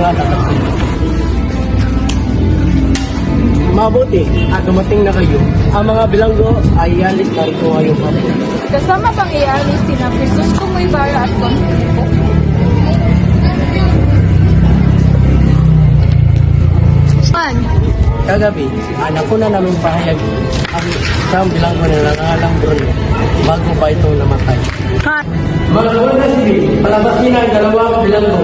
mga tataksin. Mabuti at dumating na kayo. Ang mga bilanggo ay ialis na rito ngayong hapon. Kasama bang ialis sina Jesus kung may bara at konflikto? Man, Kagabi, anak ko na namin pahayag ang isang bilanggo na nangangalang Bruno bago pa itong namatay. Mga na sili, palabasin ang dalawang bilanggo.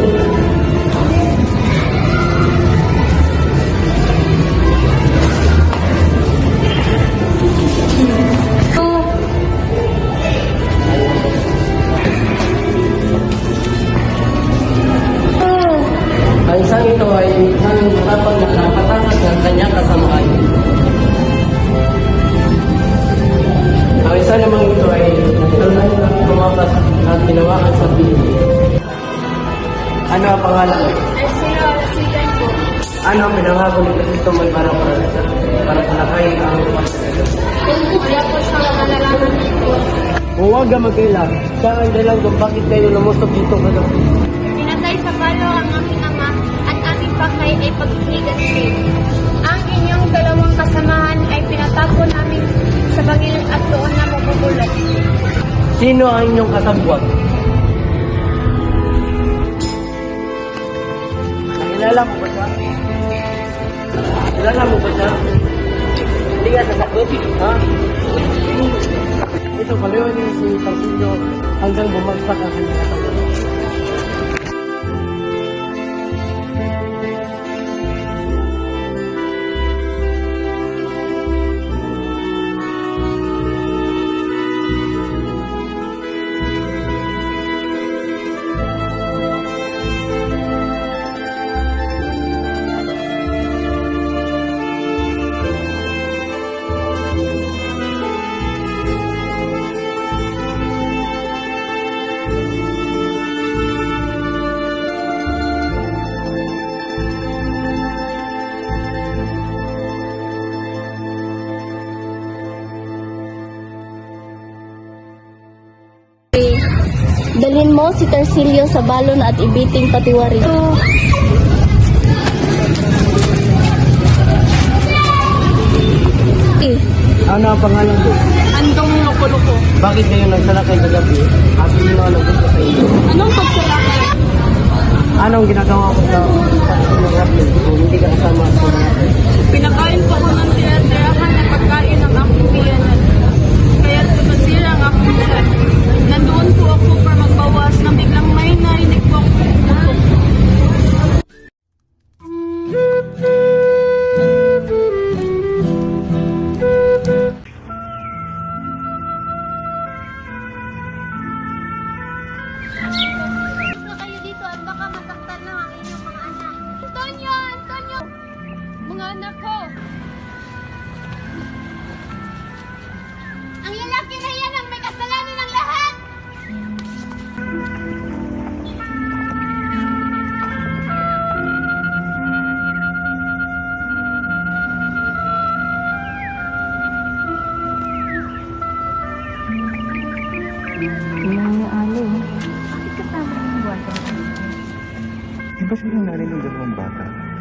Ang isang ito ay isang matapang na napatakas ng kanyang kasamaan. Ang isa namang ito ay nagtanong at tumakas at tinawakan sa piling. Ano ang pangalan? Sino resident ko? Ano ang pinangako ni Kristo may para talakayin ang Wala po siya nalalaman ko. huwag ka mag-ila. Siya ang dahilan kung bakit kayo lumusok dito kagabi. Pinatay sa palo ang aming ama at aming pakay ay paghihiganti. Ang inyong dalawang kasamahan ay pinatapon namin sa bangil at doon na mabubulok. Sino ang inyong kasabwat? Kilala mo ba siya? Kilala mo ba siya? Hindi ka sasakot, ha? Ito, palawan niya si Tarsilio hanggang bumagsak ang kanyang kasabwat. Dalhin mo si Tarsilio sa balon at ibiting patiwari. Ano ang pangalan mo? Andong loko-loko. Bakit kayo nagsalakay kagabi? At sino ang naggusto sa inyo? Anong pagsalakay? Anong ginagawa ko sa pagsalakay kung hindi ka kasama sa mga? Pinakain po ko ng tira-tirahan na pagkain ng aking biyanan. Kaya tumasira ang aking buhat. Nandoon po ako para magbawas nang biglang may narinig po ako putok. Na kayo dito at baka masaktan lang ang inyong mga anak. Antonio! Antonio! Mga anak ko! Ang lalaki na yan ang may kasalanan ng lahat! Di ba sila yung nanay ng dalawang bata?